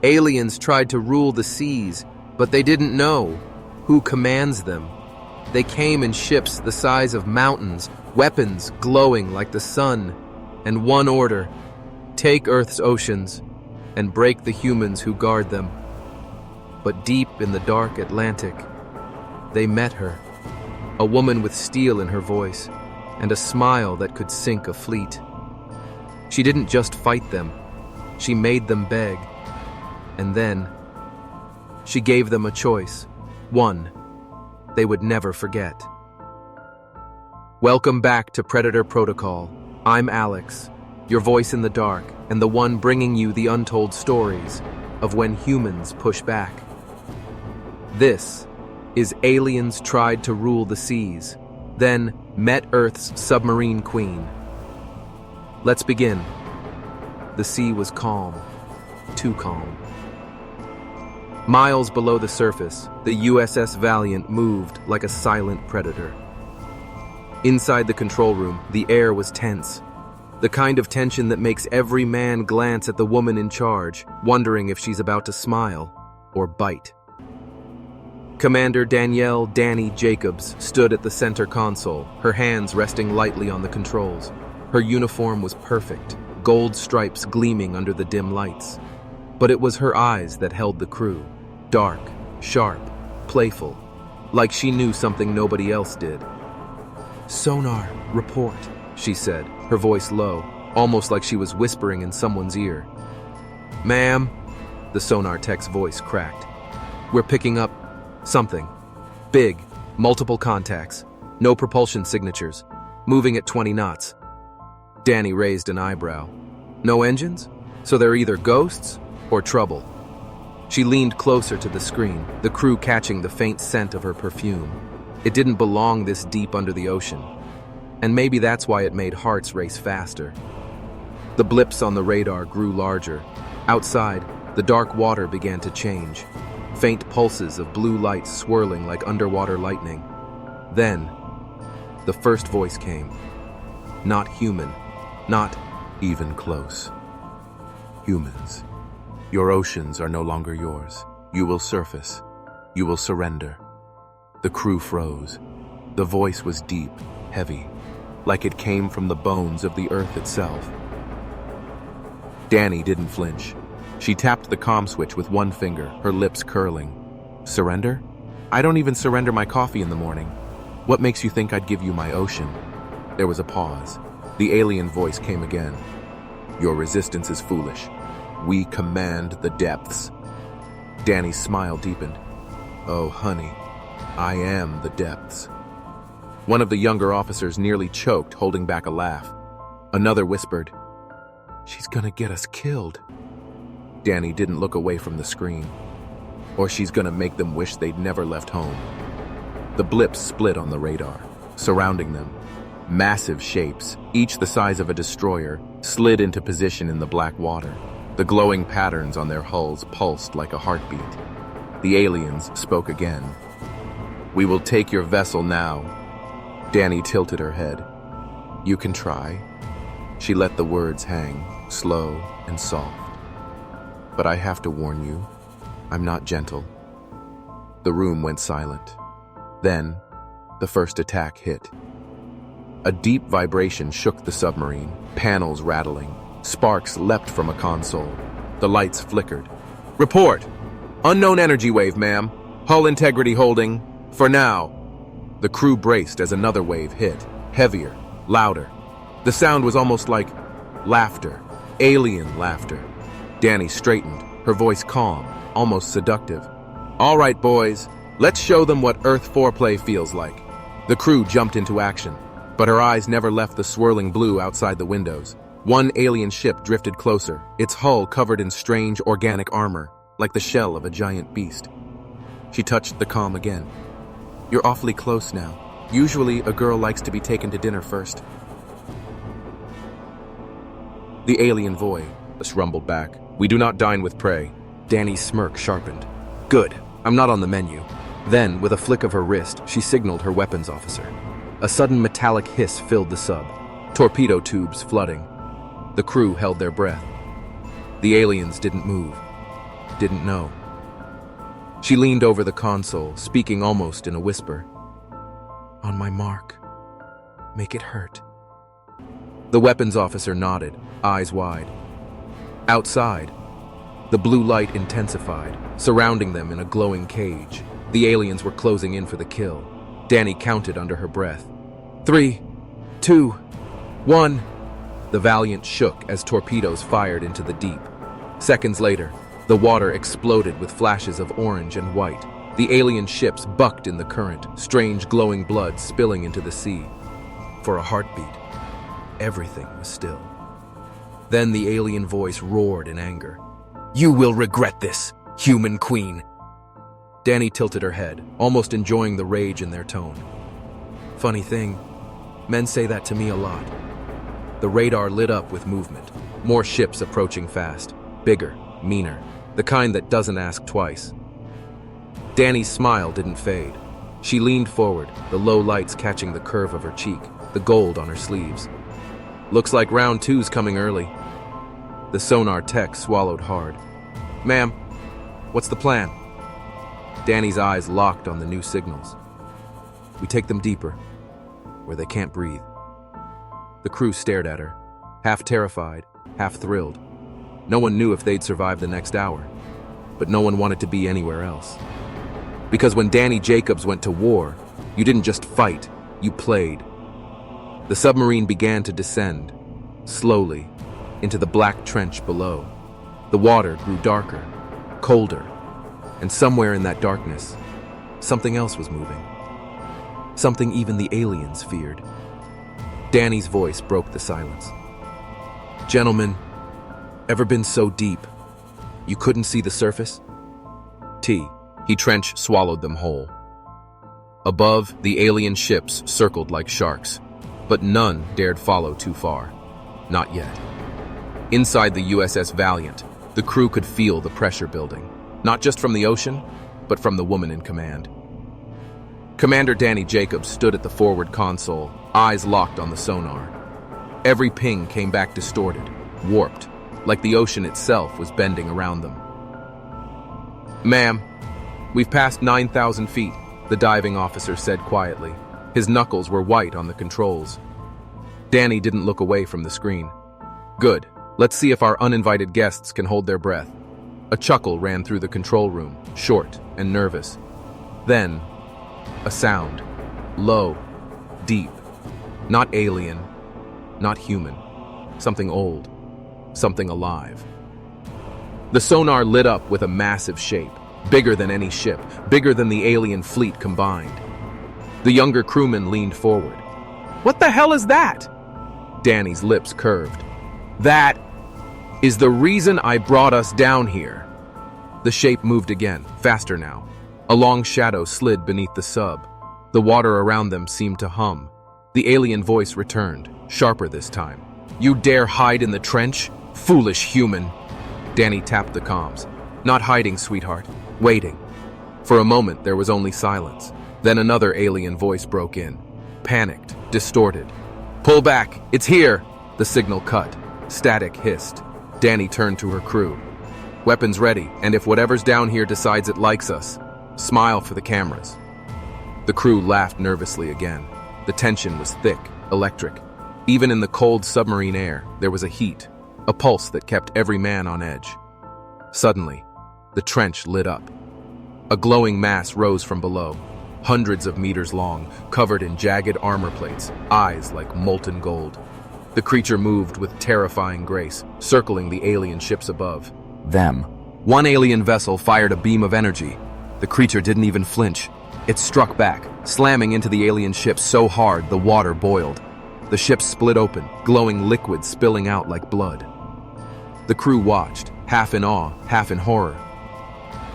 Aliens tried to rule the seas, but they didn't know who commands them. They came in ships the size of mountains, weapons glowing like the sun, and one order: take Earth's oceans and break the humans who guard them. But deep in the dark Atlantic, they met her, a woman with steel in her voice and a smile that could sink a fleet. She didn't just fight them, she made them beg. And then, she gave them a choice, one they would never forget. Welcome back to Predator Protocol. I'm Alex, your voice in the dark, and the one bringing you the untold stories of when humans push back. This is Aliens Tried to Rule the Seas, then met Earth's Submarine Queen. Let's begin. The sea was calm, too calm. Miles below the surface, the USS Valiant moved like a silent predator. Inside the control room, the air was tense, the kind of tension that makes every man glance at the woman in charge, wondering if she's about to smile or bite. Commander Danielle "Danny" Jacobs stood at the center console, her hands resting lightly on the controls. Her uniform was perfect, gold stripes gleaming under the dim lights. But it was her eyes that held the crew, dark, sharp, playful, like she knew something nobody else did. "Sonar, report," she said, her voice low, almost like she was whispering in someone's ear. "Ma'am," the sonar tech's voice cracked. "We're picking up something. Big, multiple contacts, no propulsion signatures, moving at 20 knots. Danny raised an eyebrow. "No engines? So they're either ghosts or trouble." She leaned closer to the screen, the crew catching the faint scent of her perfume. It didn't belong this deep under the ocean. And maybe that's why it made hearts race faster. The blips on the radar grew larger. Outside, the dark water began to change. Faint pulses of blue light swirling like underwater lightning. Then, the first voice came. Not human, not even close. "Humans, your oceans are no longer yours. You will surface. You will surrender." The crew froze. The voice was deep, heavy, like it came from the bones of the earth itself. Danny didn't flinch. She tapped the comm switch with one finger, her lips curling. "Surrender? I don't even surrender my coffee in the morning. What makes you think I'd give you my ocean?" There was a pause. The alien voice came again. "Your resistance is foolish. We command the depths." Danny's smile deepened. "Oh, honey, I am the depths." One of the younger officers nearly choked, holding back a laugh. Another whispered, "She's gonna get us killed." Danny didn't look away from the screen. "Or she's gonna make them wish they'd never left home." The blips split on the radar, surrounding them. Massive shapes, each the size of a destroyer, slid into position in the black water. The glowing patterns on their hulls pulsed like a heartbeat. The aliens spoke again. "We will take your vessel now." Danny tilted her head. "You can try." She let the words hang, slow and soft. "But I have to warn you, I'm not gentle." The room went silent. Then, the first attack hit. A deep vibration shook the submarine, panels rattling. Sparks leapt from a console. The lights flickered. "Report! Unknown energy wave, ma'am. Hull integrity holding. For now." The crew braced as another wave hit, heavier, louder. The sound was almost like laughter, alien laughter. Danny straightened, her voice calm, almost seductive. "All right, boys, let's show them what Earth foreplay feels like." The crew jumped into action, but her eyes never left the swirling blue outside the windows. One alien ship drifted closer, its hull covered in strange organic armor, like the shell of a giant beast. She touched the comm again. "You're awfully close now. Usually, a girl likes to be taken to dinner first." The alien voice rumbled back. "We do not dine with prey." Danny's smirk sharpened. "Good, I'm not on the menu." Then, with a flick of her wrist, she signaled her weapons officer. A sudden metallic hiss filled the sub, torpedo tubes flooding. The crew held their breath. The aliens didn't move. didn't know. She leaned over the console, speaking almost in a whisper. "On my mark. Make it hurt." The weapons officer nodded, eyes wide. Outside, the blue light intensified, surrounding them in a glowing cage. The aliens were closing in for the kill. Danny counted under her breath. 3, 2, 1. The Valiant shook as torpedoes fired into the deep. Seconds later, the water exploded with flashes of orange and white. The alien ships bucked in the current, strange glowing blood spilling into the sea. For a heartbeat, everything was still. Then the alien voice roared in anger. "You will regret this, human queen." Danny tilted her head, almost enjoying the rage in their tone. Funny thing, men say that to me a lot. The radar lit up with movement, more ships approaching fast, bigger, meaner, the kind that doesn't ask twice. Danny's smile didn't fade. She leaned forward, the low lights catching the curve of her cheek, the gold on her sleeves. "Looks like round 2's coming early." The sonar tech swallowed hard. "Ma'am, what's the plan?" Danny's eyes locked on the new signals. "We take them deeper, where they can't breathe." The crew stared at her, half terrified, half thrilled. No one knew if they'd survive the next hour, but no one wanted to be anywhere else. Because when Danny Jacobs went to war, you didn't just fight, you played. The submarine began to descend, slowly, into the black trench below. The water grew darker, colder, and somewhere in that darkness, something else was moving. Something even the aliens feared. Danny's voice broke the silence. "Gentlemen, ever been so deep, you couldn't see the surface?" He trench swallowed them whole. Above, the alien ships circled like sharks, but none dared follow too far. Not yet. Inside the USS Valiant, the crew could feel the pressure building, not just from the ocean, but from the woman in command. Commander Danny Jacobs stood at the forward console, eyes locked on the sonar. Every ping came back distorted, warped, like the ocean itself was bending around them. "Ma'am, we've passed 9,000 feet, the diving officer said quietly. His knuckles were white on the controls. Danny didn't look away from the screen. "Good. Let's see if our uninvited guests can hold their breath." A chuckle ran through the control room, short and nervous. Then, a sound. Low, deep. Not alien, not human. Something old, something alive. The sonar lit up with a massive shape, bigger than any ship, bigger than the alien fleet combined. The younger crewman leaned forward. "What the hell is that?" Danny's lips curved. "That is the reason I brought us down here." The shape moved again, faster now. A long shadow slid beneath the sub. The water around them seemed to hum. The alien voice returned, sharper this time. "You dare hide in the trench? Foolish human." Danny tapped the comms. "Not hiding, sweetheart. Waiting." For a moment, there was only silence. Then another alien voice broke in. Panicked, distorted. "Pull back! It's here!" The signal cut. Static hissed. Danny turned to her crew. "Weapons ready, and if whatever's down here decides it likes us, smile for the cameras." The crew laughed nervously again. The tension was thick, electric. Even in the cold submarine air, there was a heat, a pulse that kept every man on edge. Suddenly, the trench lit up. A glowing mass rose from below, hundreds of meters long, covered in jagged armor plates, eyes like molten gold. The creature moved with terrifying grace, circling the alien ships above. Them. One alien vessel fired a beam of energy. The creature didn't even flinch. It struck back, slamming into the alien ship so hard the water boiled. The ship split open, glowing liquid spilling out like blood. The crew watched, half in awe, half in horror.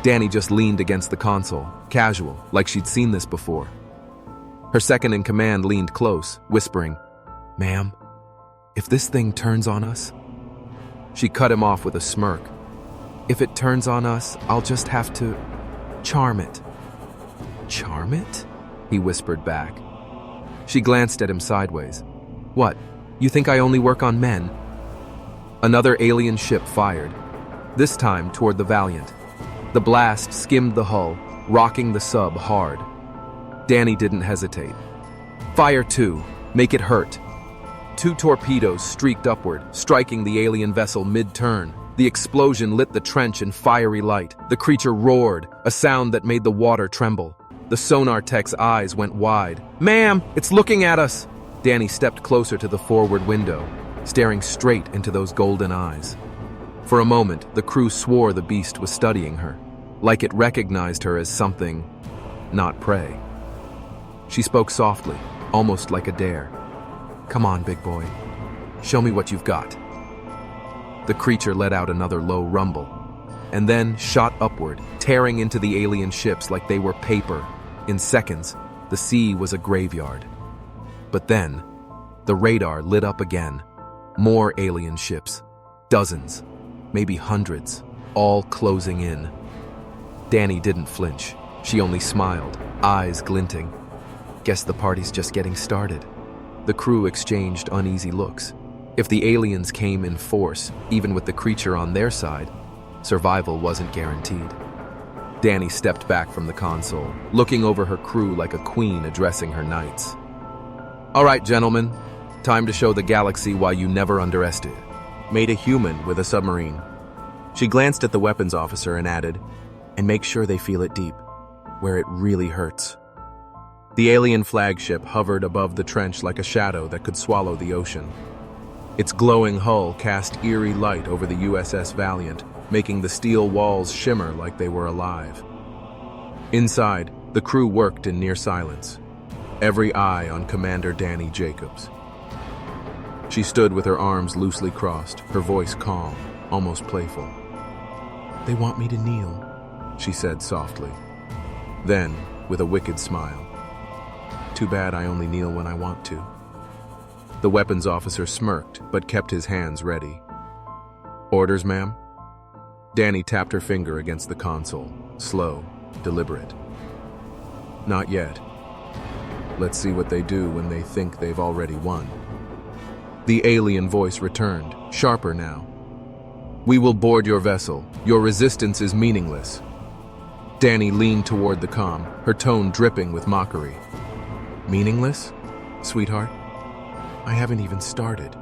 Danny just leaned against the console, casual, like she'd seen this before. Her second-in-command leaned close, whispering, "Ma'am, if this thing turns on us..." She cut him off with a smirk. "If it turns on us, I'll just have to charm it." "Charm it?" he whispered back. She glanced at him sideways. "What, you think I only work on men?" Another alien ship fired, this time toward the Valiant. The blast skimmed the hull, rocking the sub hard. Danny didn't hesitate. "Fire 2. Make it hurt." 2 torpedoes streaked upward, striking the alien vessel mid-turn. The explosion lit the trench in fiery light. The creature roared, a sound that made the water tremble. The sonar tech's eyes went wide. "Ma'am, it's looking at us!" Danny stepped closer to the forward window, staring straight into those golden eyes. For a moment, the crew swore the beast was studying her, like it recognized her as something, not prey. She spoke softly, almost like a dare. "Come on, big boy. Show me what you've got." The creature let out another low rumble, and then shot upward, tearing into the alien ships like they were paper. In seconds, the sea was a graveyard. But then, the radar lit up again. More alien ships. Dozens, maybe hundreds, all closing in. Danny didn't flinch. She only smiled, eyes glinting. Guess the party's just getting started. The crew exchanged uneasy looks. If the aliens came in force, even with the creature on their side, survival wasn't guaranteed. Danny stepped back from the console, looking over her crew like a queen addressing her knights. "All right, gentlemen, time to show the galaxy why you never underestimated a human with a submarine." She glanced at the weapons officer and added, "And make sure they feel it deep, where it really hurts." The alien flagship hovered above the trench like a shadow that could swallow the ocean. Its glowing hull cast eerie light over the USS Valiant, making the steel walls shimmer like they were alive. Inside, the crew worked in near silence, every eye on Commander Danny Jacobs. She stood with her arms loosely crossed, her voice calm, almost playful. "They want me to kneel," she said softly. Then, with a wicked smile, "Too bad I only kneel when I want to." The weapons officer smirked, but kept his hands ready. "Orders, ma'am?" Danny tapped her finger against the console, slow, deliberate. "Not yet. Let's see what they do when they think they've already won." The alien voice returned, sharper now. "We will board your vessel. Your resistance is meaningless." Danny leaned toward the comm, her tone dripping with mockery. "Meaningless, sweetheart? I haven't even started."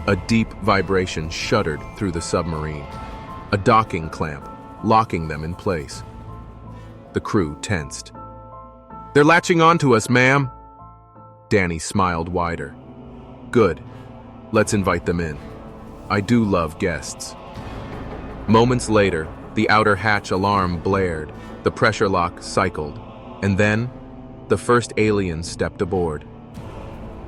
A deep vibration shuddered through the submarine, a docking clamp, locking them in place. The crew tensed. "They're latching onto us, ma'am." Danny smiled wider. "Good. Let's invite them in. I do love guests." Moments later, the outer hatch alarm blared, the pressure lock cycled, and then the first aliens stepped aboard.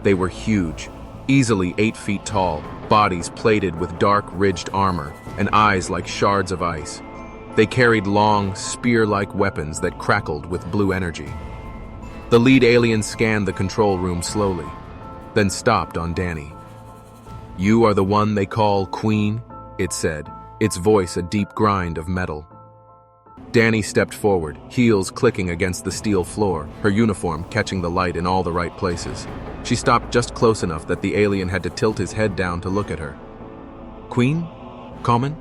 They were huge, easily 8 feet tall, bodies plated with dark, ridged armor, and eyes like shards of ice. They carried long, spear-like weapons that crackled with blue energy. The lead alien scanned the control room slowly, then stopped on Danny. "You are the one they call Queen?" it said, its voice a deep grind of metal. Danny stepped forward, heels clicking against the steel floor, her uniform catching the light in all the right places. She stopped just close enough that the alien had to tilt his head down to look at her. "Queen? Common?"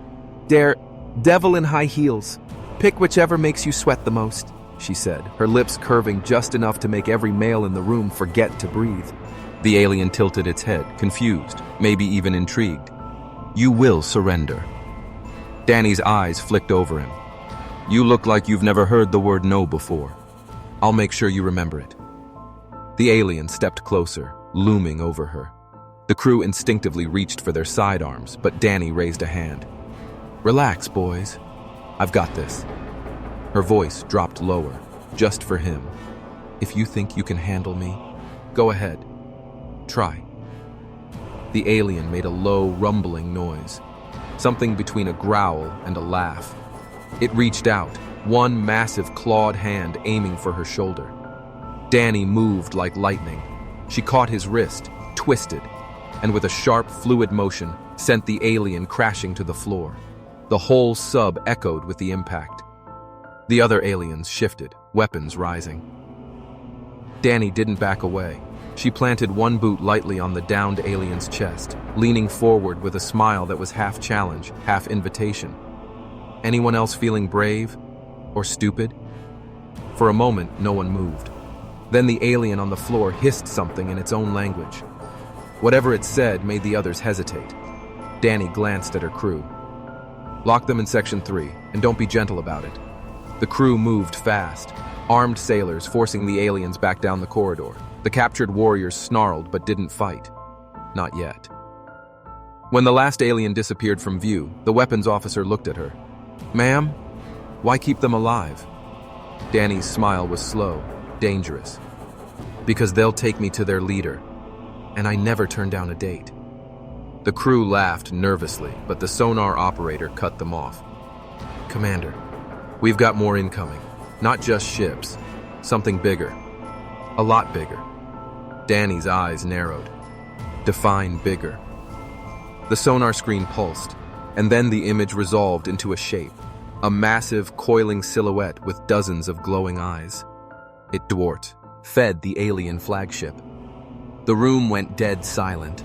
Devil in high heels. Pick whichever makes you sweat the most," she said, her lips curving just enough to make every male in the room forget to breathe. The alien tilted its head, confused, maybe even intrigued. "You will surrender." Danny's eyes flicked over him. "You look like you've never heard the word no before. I'll make sure you remember it." The alien stepped closer, looming over her. The crew instinctively reached for their sidearms, but Danny raised a hand. "Relax, boys. I've got this." Her voice dropped lower, just for him. "If you think you can handle me, go ahead. Try." The alien made a low, rumbling noise, something between a growl and a laugh. It reached out, one massive clawed hand aiming for her shoulder. Danny moved like lightning. She caught his wrist, twisted, and with a sharp, fluid motion, sent the alien crashing to the floor. The whole sub echoed with the impact. The other aliens shifted, weapons rising. Danny didn't back away. She planted one boot lightly on the downed alien's chest, leaning forward with a smile that was half challenge, half invitation. Anyone else feeling brave or stupid? For a moment, no one moved. Then the alien on the floor hissed something in its own language. Whatever it said made the others hesitate. Danny glanced at her crew. Lock them in Section 3, and don't be gentle about it. The crew moved fast, armed sailors forcing the aliens back down the corridor. The captured warriors snarled but didn't fight. Not yet. When the last alien disappeared from view, the weapons officer looked at her. "Ma'am, why keep them alive?" Danny's smile was slow, dangerous. "Because they'll take me to their leader, and I never turn down a date." The crew laughed nervously, but the sonar operator cut them off. "Commander, we've got more incoming. Not just ships. Something bigger. A lot bigger." Danny's eyes narrowed. Define bigger. The sonar screen pulsed, and then the image resolved into a shape, a massive, coiling silhouette with dozens of glowing eyes. It dwarfed, fed the alien flagship. The room went dead silent.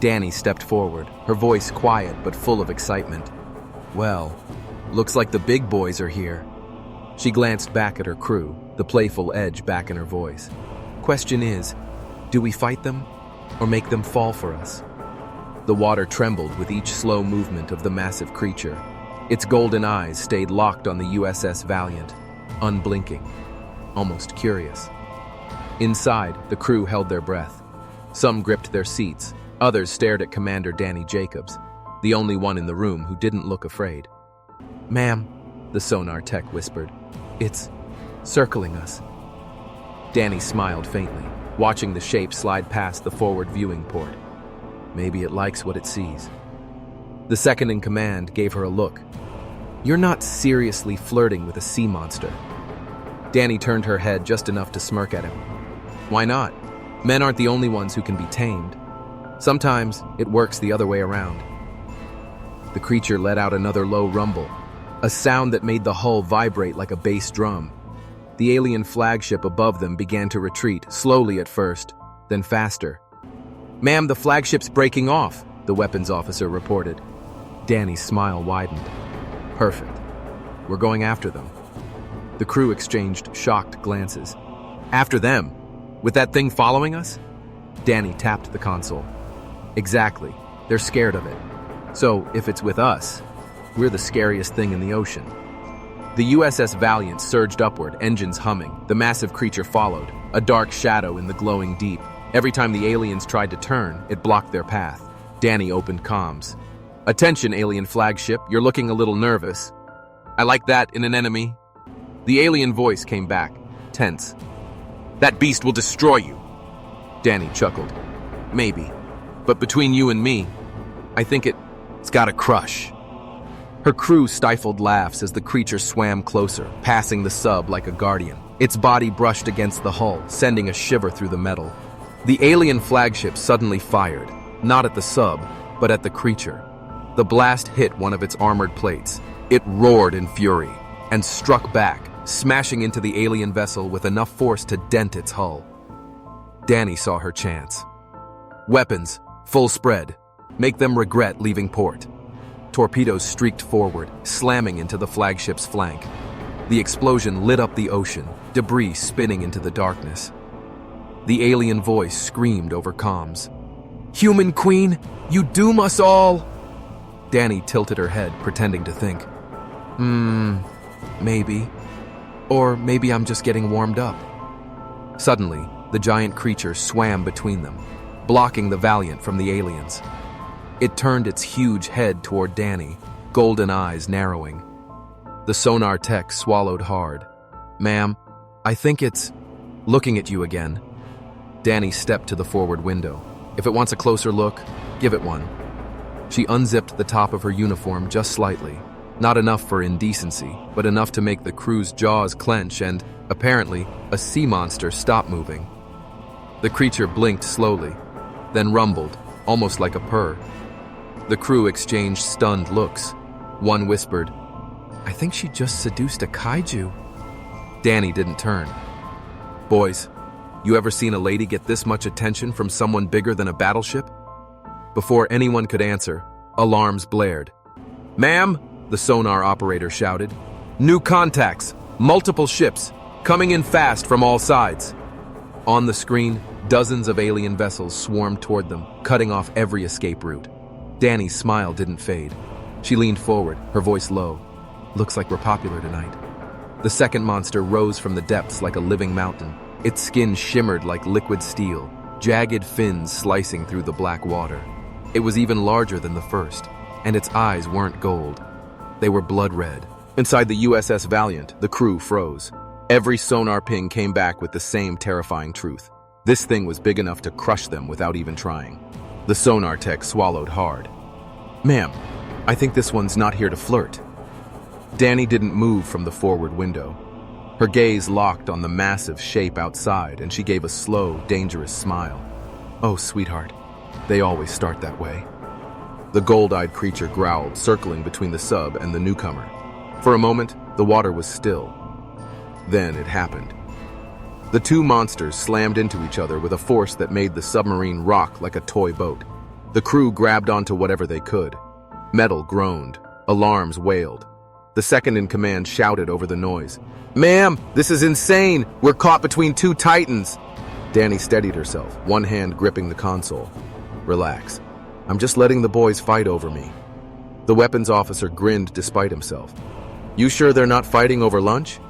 Danny stepped forward, her voice quiet but full of excitement. "Well, looks like the big boys are here." She glanced back at her crew, the playful edge back in her voice. "Question is, do we fight them or make them fall for us?" The water trembled with each slow movement of the massive creature. Its golden eyes stayed locked on the USS Valiant, unblinking, almost curious. Inside, the crew held their breath. Some gripped their seats, others stared at Commander Danny Jacobs, the only one in the room who didn't look afraid. "Ma'am," the sonar tech whispered, "it's circling us." Danny smiled faintly, watching the shape slide past the forward viewing port. Maybe it likes what it sees. The second in command gave her a look. "You're not seriously flirting with a sea monster." Danny turned her head just enough to smirk at him. "Why not? Men aren't the only ones who can be tamed. Sometimes it works the other way around." The creature let out another low rumble, a sound that made the hull vibrate like a bass drum. The alien flagship above them began to retreat, slowly at first, then faster. "Ma'am, the flagship's breaking off," the weapons officer reported. Danny's smile widened. "Perfect. We're going after them." The crew exchanged shocked glances. "After them? With that thing following us?" Danny tapped the console. "Exactly. They're scared of it. So, if it's with us, we're the scariest thing in the ocean." The USS Valiant surged upward, engines humming. The massive creature followed, a dark shadow in the glowing deep. Every time the aliens tried to turn, it blocked their path. Danny opened comms. "Attention, alien flagship, you're looking a little nervous." "I like that in an enemy." The alien voice came back, tense. "That beast will destroy you." Danny chuckled. "Maybe. But between you and me, I think it's got a crush." Her crew stifled laughs as the creature swam closer, passing the sub like a guardian. Its body brushed against the hull, sending a shiver through the metal. The alien flagship suddenly fired, not at the sub, but at the creature. The blast hit one of its armored plates. It roared in fury and struck back, smashing into the alien vessel with enough force to dent its hull. Danny saw her chance. "Weapons, full spread. Make them regret leaving port." Torpedoes streaked forward, slamming into the flagship's flank. The explosion lit up the ocean, debris spinning into the darkness. The alien voice screamed over comms. "Human Queen, you doom us all!" Danny tilted her head, pretending to think. Maybe. Or maybe I'm just getting warmed up." Suddenly, the giant creature swam between them, blocking the Valiant from the aliens. It turned its huge head toward Danny, golden eyes narrowing. The sonar tech swallowed hard. "Ma'am, I think it's looking at you again." Danny stepped to the forward window. "If it wants a closer look, give it one." She unzipped the top of her uniform just slightly, not enough for indecency, but enough to make the crew's jaws clench and, apparently, a sea monster stop moving. The creature blinked slowly, then rumbled, almost like a purr. The crew exchanged stunned looks. One whispered, "I think she just seduced a kaiju." Danny didn't turn. "Boys, you ever seen a lady get this much attention from someone bigger than a battleship?" Before anyone could answer, alarms blared. "Ma'am, the sonar operator shouted. New contacts, multiple ships, coming in fast from all sides. On the screen, dozens of alien vessels swarmed toward them, cutting off every escape route. Danny's smile didn't fade. She leaned forward, her voice low. Looks like we're popular tonight. The second monster rose from the depths like a living mountain. Its skin shimmered like liquid steel, jagged fins slicing through the black water. It was even larger than the first, and its eyes weren't gold. They were blood red. Inside the USS Valiant, the crew froze. Every sonar ping came back with the same terrifying truth. This thing was big enough to crush them without even trying. The sonar tech swallowed hard. Ma'am, I think this one's not here to flirt. Danny didn't move from the forward window. Her gaze locked on the massive shape outside, and she gave a slow, dangerous smile. Oh, sweetheart, they always start that way. The gold-eyed creature growled, circling between the sub and the newcomer. For a moment, the water was still. Then it happened. The two monsters slammed into each other with a force that made the submarine rock like a toy boat. The crew grabbed onto whatever they could. Metal groaned. Alarms wailed. The second in command shouted over the noise. Ma'am, this is insane! We're caught between two titans! Danny steadied herself, one hand gripping the console. Relax. I'm just letting the boys fight over me. The weapons officer grinned despite himself. You sure they're not fighting over lunch?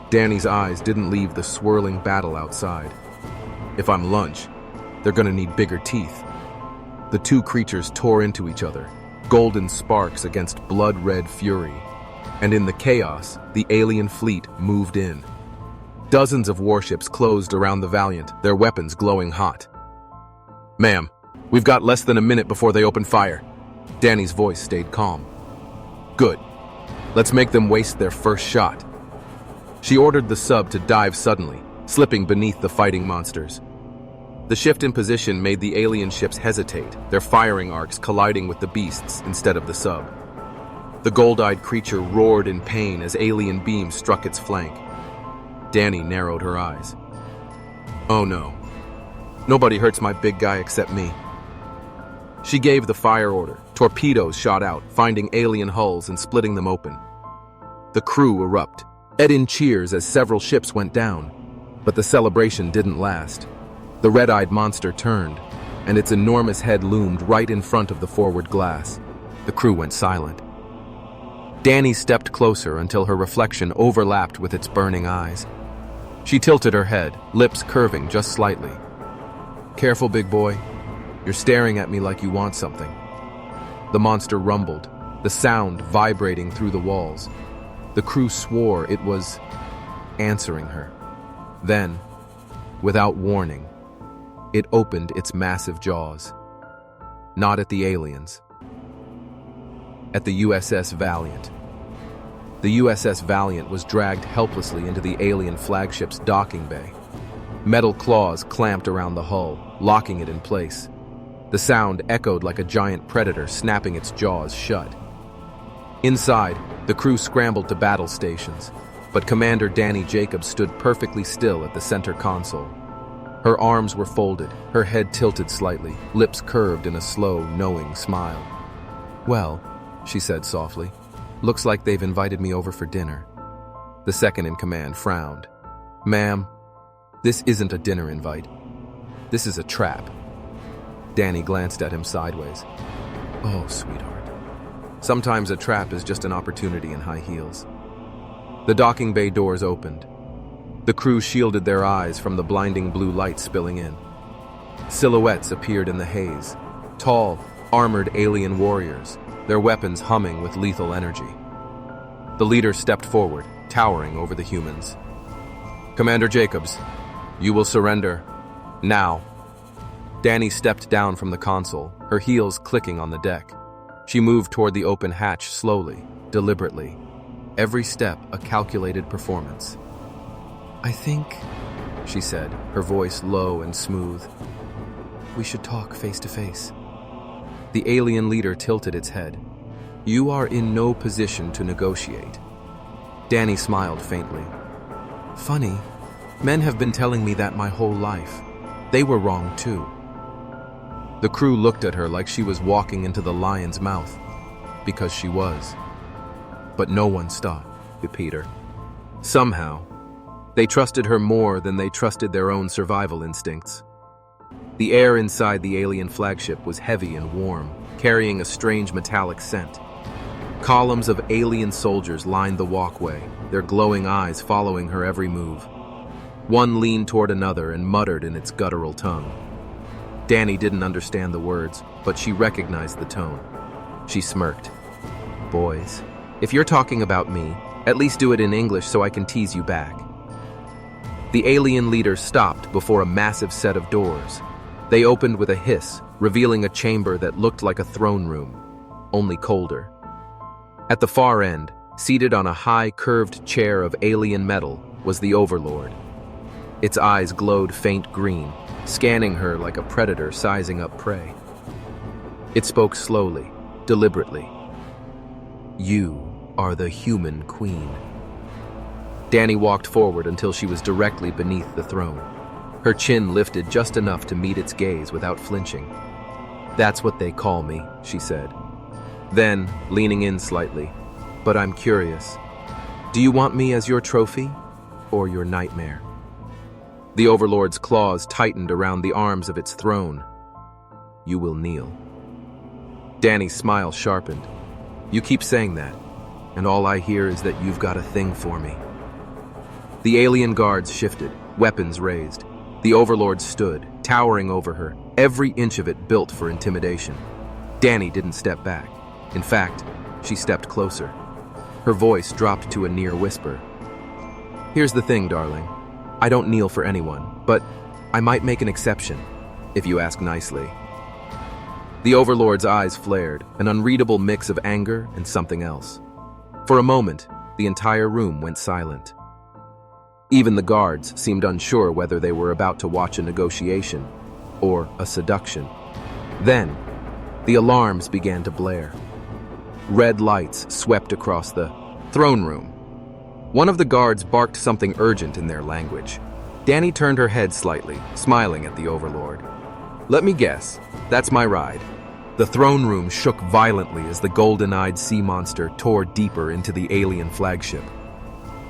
Danny's eyes didn't leave the swirling battle outside. If I'm lunch, they're gonna need bigger teeth. The two creatures tore into each other, golden sparks against blood-red fury. And in the chaos, the alien fleet moved in. Dozens of warships closed around the Valiant, their weapons glowing hot. Ma'am, we've got less than a minute before they open fire. Danny's voice stayed calm. Good. Let's make them waste their first shot. She ordered the sub to dive suddenly, slipping beneath the fighting monsters. The shift in position made the alien ships hesitate, their firing arcs colliding with the beasts instead of the sub. The gold-eyed creature roared in pain as alien beams struck its flank. Danny narrowed her eyes. Oh no. Nobody hurts my big guy except me. She gave the fire order. Torpedoes shot out, finding alien hulls and splitting them open. The crew erupted. In cheers as several ships went down. But the celebration didn't last. The red-eyed monster turned, and its enormous head loomed right in front of the forward glass. The crew went silent. Danny stepped closer until her reflection overlapped with its burning eyes. She tilted her head, lips curving just slightly. Careful, big boy. You're staring at me like you want something. The monster rumbled, the sound vibrating through the walls. The crew swore it was answering her. Then, without warning, it opened its massive jaws. Not at the aliens. At the USS Valiant. The USS Valiant was dragged helplessly into the alien flagship's docking bay. Metal claws clamped around the hull, locking it in place. The sound echoed like a giant predator snapping its jaws shut. Inside, the crew scrambled to battle stations, but Commander Danny Jacobs stood perfectly still at the center console. Her arms were folded, her head tilted slightly, lips curved in a slow, knowing smile. Well, she said softly, looks like they've invited me over for dinner. The second in command frowned. Ma'am, this isn't a dinner invite. This is a trap. Danny glanced at him sideways. Oh, sweetheart. Sometimes a trap is just an opportunity in high heels. The docking bay doors opened. The crew shielded their eyes from the blinding blue light spilling in. Silhouettes appeared in the haze. Tall, armored alien warriors, their weapons humming with lethal energy. The leader stepped forward, towering over the humans. Commander Jacobs, you will surrender. Now. Danny stepped down from the console, her heels clicking on the deck. She moved toward the open hatch slowly, deliberately. Every step a calculated performance. I think, she said, her voice low and smooth, we should talk face to face. The alien leader tilted its head. You are in no position to negotiate. Danny smiled faintly. Funny, men have been telling me that my whole life. They were wrong too. The crew looked at her like she was walking into the lion's mouth, because she was. but no one stopped Peter. Somehow, they trusted her more than they trusted their own survival instincts. The air inside the alien flagship was heavy and warm, carrying a strange metallic scent. Columns of alien soldiers lined the walkway, their glowing eyes following her every move. One leaned toward another and muttered in its guttural tongue. Danny didn't understand the words, but she recognized the tone. She smirked. "Boys, if you're talking about me, at least do it in English so I can tease you back." The alien leader stopped before a massive set of doors. They opened with a hiss, revealing a chamber that looked like a throne room, only colder. At the far end, seated on a high, curved chair of alien metal, was the Overlord. Its eyes glowed faint green, scanning her like a predator sizing up prey. It spoke slowly, deliberately. "You are the human queen." Danny walked forward until she was directly beneath the throne. Her chin lifted just enough to meet its gaze without flinching. "That's what they call me," she said. Then, leaning in slightly, "But I'm curious. Do you want me as your trophy or your nightmare?" The Overlord's claws tightened around the arms of its throne. "You will kneel." Danny's smile sharpened. "You keep saying that, and all I hear is that you've got a thing for me." The alien guards shifted, weapons raised. The Overlord stood, towering over her, every inch of it built for intimidation. Danny didn't step back. In fact, she stepped closer. Her voice dropped to a near whisper. "Here's the thing, darling. I don't kneel for anyone, but I might make an exception, if you ask nicely." The Overlord's eyes flared, an unreadable mix of anger and something else. For a moment, the entire room went silent. Even the guards seemed unsure whether they were about to watch a negotiation or a seduction. Then, the alarms began to blare. Red lights swept across the throne room. One of the guards barked something urgent in their language. Danny turned her head slightly, smiling at the Overlord. "Let me guess, that's my ride." The throne room shook violently as the golden-eyed sea monster tore deeper into the alien flagship.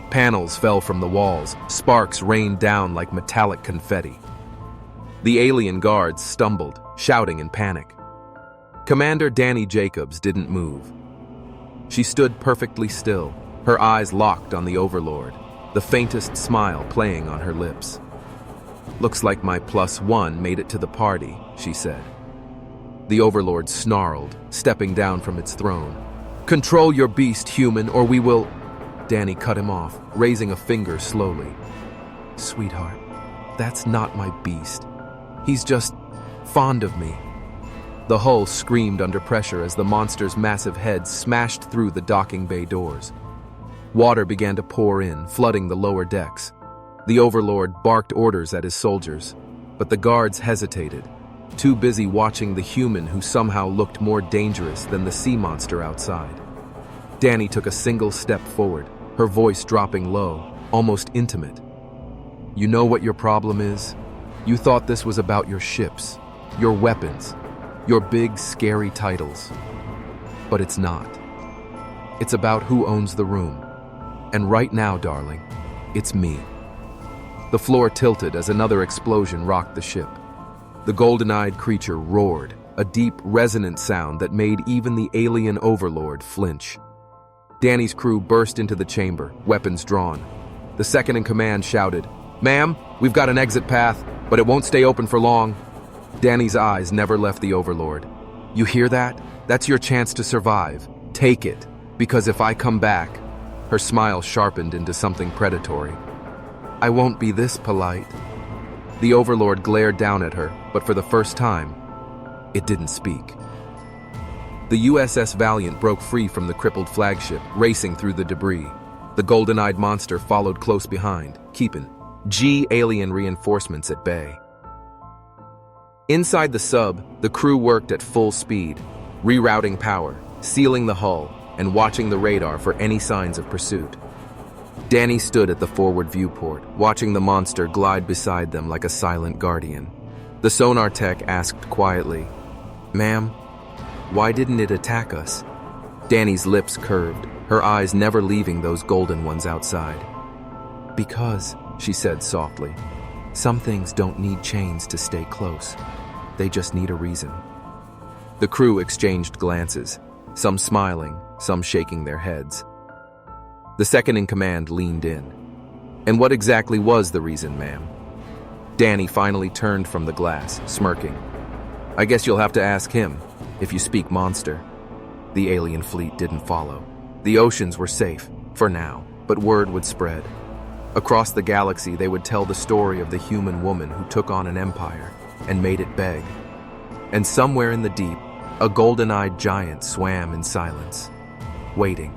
Panels fell from the walls, sparks rained down like metallic confetti. The alien guards stumbled, shouting in panic. Commander Danny Jacobs didn't move. She stood perfectly still, her eyes locked on the Overlord, the faintest smile playing on her lips. "Looks like my +1 made it to the party," she said. The Overlord snarled, stepping down from its throne. "Control your beast, human, or we will—" Danny cut him off, raising a finger slowly. "Sweetheart, that's not my beast. He's just fond of me." The hull screamed under pressure as the monster's massive head smashed through the docking bay doors. Water began to pour in, flooding the lower decks. The Overlord barked orders at his soldiers, but the guards hesitated, too busy watching the human who somehow looked more dangerous than the sea monster outside. Danny took a single step forward, her voice dropping low, almost intimate. "You know what your problem is? You thought this was about your ships, your weapons, your big, scary titles. But it's not. It's about who owns the room. And right now, darling, it's me." The floor tilted as another explosion rocked the ship. The golden-eyed creature roared, a deep, resonant sound that made even the alien Overlord flinch. Danny's crew burst into the chamber, weapons drawn. The second-in-command shouted, "Ma'am, we've got an exit path, but it won't stay open for long." Danny's eyes never left the Overlord. "You hear that? That's your chance to survive. Take it, because if I come back—" Her smile sharpened into something predatory. "I won't be this polite." The Overlord glared down at her, but for the first time, it didn't speak. The USS Valiant broke free from the crippled flagship, racing through the debris. The golden-eyed monster followed close behind, keeping alien reinforcements at bay. Inside the sub, the crew worked at full speed, rerouting power, sealing the hull, and watching the radar for any signs of pursuit. Danny stood at the forward viewport, watching the monster glide beside them like a silent guardian. The sonar tech asked quietly, "Ma'am, why didn't it attack us?" Danny's lips curved, her eyes never leaving those golden ones outside. "Because," she said softly, "some things don't need chains to stay close. They just need a reason." The crew exchanged glances, some smiling, some shaking their heads. The second-in-command leaned in. "And what exactly was the reason, ma'am?" Danny finally turned from the glass, smirking. "I guess you'll have to ask him, if you speak monster." The alien fleet didn't follow. The oceans were safe, for now, but word would spread. Across the galaxy, they would tell the story of the human woman who took on an empire and made it beg. And somewhere in the deep, a golden-eyed giant swam in silence, waiting.